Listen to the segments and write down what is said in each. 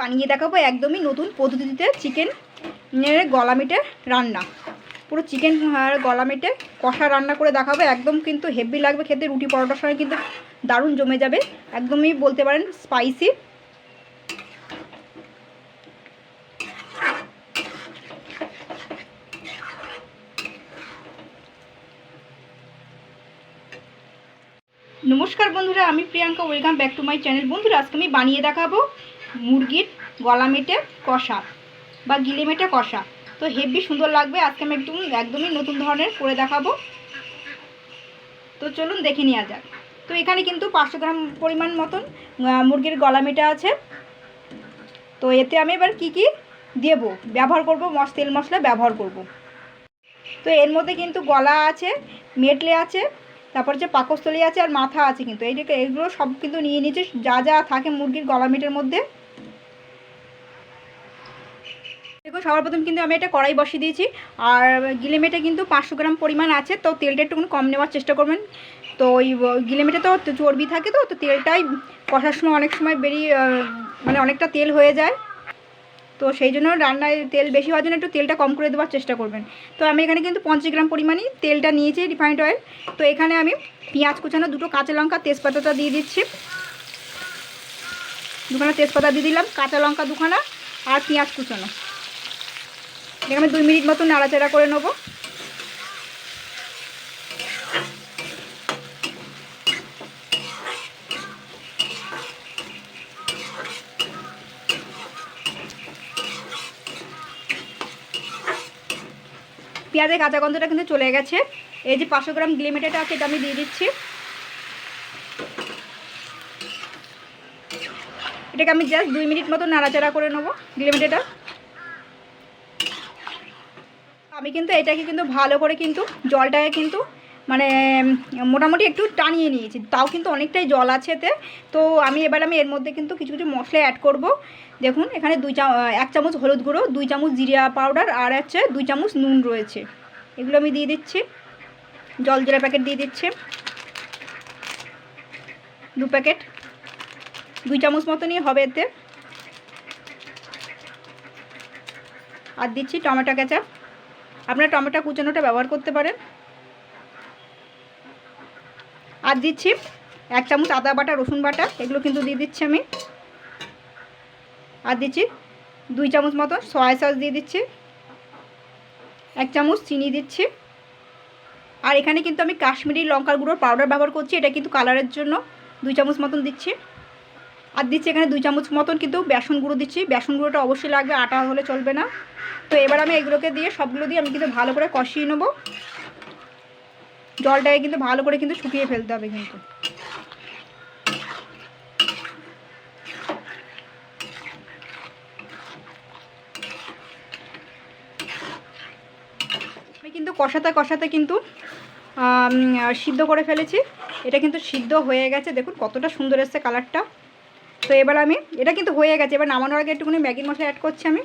বানিয়ে দেখাবো একদমই নতুন পদ্ধতিতে চিকেনের গলা মেটে রান্না। পুরো চিকেন আর গলা মেটে কষা রান্না করে দেখাবো। একদম কিন্তু হেভি লাগবে খেতে, রুটি পরোটার সঙ্গে কিন্তু দারুণ জমে যাবে। একদমই বলতে পারেন স্পাইসি। নমস্কার বন্ধুরা, আমি Priyanka, welcome back to my channel. বন্ধুরা, আজকে আমি বানিয়ে দেখাবো মুরগির গলা মেটে কষা বা গিলে মেটে কষা। তো হেভি সুন্দর লাগবে। আজকে আমি একদমই নতুন ধরনের করে দেখাবো। তো চলুন দেখে নেওয়া যাক। তো এখানে কিন্তু 500 গ্রাম পরিমাণ মতন মুরগির গলা মেটে আছে। তো এতে আমি এবার কি কি দেবো ব্যবহার করব, তেল মশলা ব্যবহার করব। তো এর মধ্যে কিন্তু গলা আছে, মেটলে আছে, তারপর যে পাকস্থলী আছে আর মাথা আছে। কিন্তু এইগুলো সব কিন্তু নিয়ে নিচ্ছে, যা যা থাকে মুরগির গলা মেটের মধ্যে। দেখুন, সবার প্রথম কিন্তু আমি এটা কড়াই বসিয়ে দিয়েছি। আর গিলে মেটে কিন্তু 500 গ্রাম পরিমাণ আছে। তো তেলটা একটু কম নেওয়ার চেষ্টা করবেন। তো ওই গিলে মেটে তো চর্বি থাকে, তো তেলটাই কষার সময় অনেক সময় মানে অনেকটা তেল হয়ে যায়। তো সেই জন্য রান্নায় তেল বেশি হওয়ার জন্য একটু তেলটা কম করে দেওয়ার চেষ্টা করবেন। তো আমি এখানে কিন্তু 50 গ্রাম পরিমাণই তেলটা নিয়েছি, রিফাইন্ড অয়েল। তো এখানে আমি পেঁয়াজ কুচানো, 2টো কাঁচা লঙ্কা, তেজপাতাটা দিয়ে দিচ্ছি। 2খানা তেজপাতা দিয়ে দিলাম, কাঁচা লঙ্কা 2খানা আর পেঁয়াজ কুচানো। এখানে 2 মিনিট মতো নাড়াচাড়া করে নেব। পেঁয়াজের কাঁচা গন্ধটা কিন্তু চলে গেছে। এই যে 500 গ্রাম গিলে মেটেটা আছে, এটা আমি দিয়ে দিচ্ছি। এটাকে আমি জাস্ট 2 মিনিট মতো নাড়াচাড়া করে নেবো গিলে মেটেটা। আমি কিন্তু এটাকে কিন্তু ভালো করে কিন্তু জলটাকে কিন্তু মানে মোটামুটি একটু টানিয়ে নিয়েছি, তাও কিন্তু অনেকটাই জল আছে এতে। তো আমি এর মধ্যে কিন্তু কিছু কিছু মশলা অ্যাড করব। দেখুন, এখানে 1 চামচ হলুদ গুঁড়ো, 2 চামচ জিরা পাউডার আর হচ্ছে 2 চামচ নুন রয়েছে। এগুলো আমি দিয়ে দিচ্ছি। জলজিরা প্যাকেট দিয়ে দিচ্ছি 2 প্যাকেট, 2 চামচ মতনই হবে এতে। আর দিচ্ছি টমেটো কেচাপ, আপনারা টমেটো কুচানোটা ব্যবহার করতে পারেন। আর দিচ্ছি 1 চামচ আদা বাটা, রসুন বাটা, এগুলো কিন্তু দিয়ে দিচ্ছি আমি। আর দিচ্ছি 2 চামচ মতো সয়া সস দিয়ে দিচ্ছি, 1 চামচ চিনি দিচ্ছি। আর এখানে কিন্তু আমি কাশ্মীরি লঙ্কার গুঁড়োর পাউডার ব্যবহার করছি, এটা কিন্তু কালারের জন্য 2 চামচ মতন দিচ্ছি। আর দিচ্ছি এখানে 2 চামচ মতন কিন্তু বেসন গুঁড়ো দিচ্ছি। বেসন গুঁড়োটা অবশ্যই লাগবে, আটা হলে চলবে না। তো এবার আমি এগুলোকে দিয়ে সবগুলো দিয়ে আমি কিন্তু ভালো করে কষিয়ে নেবো। জলটাকে কিন্তু ভালো করে কিন্তু শুকিয়ে ফেলতে হবে কিন্তু। আমি কিন্তু কষাতে কষাতে কিন্তু সিদ্ধ করে ফেলেছি। এটা কিন্তু সিদ্ধ হয়ে গেছে, দেখুন কতটা সুন্দর এসছে কালারটা। তো এবার আমি এটা কিন্তু হয়ে গেছে। এবার নামানোর আগে একটুখানি ম্যাগি মশলা অ্যাড করছি আমি।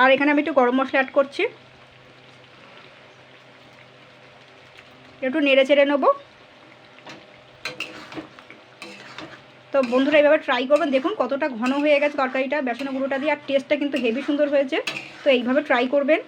আর এখানে আমি একটু গরম মশলা অ্যাড করছি। একটু নেড়ে চেড়ে নেবো। তো বন্ধুরা, এইভাবে ট্রাই করবেন। দেখুন কতটা ঘন হয়ে গেছে তরকারিটা বেসনের গুঁড়োটা দিয়ে, আর টেস্টটা কিন্তু হেভি সুন্দর হয়েছে। তো এইভাবে ট্রাই করবেন।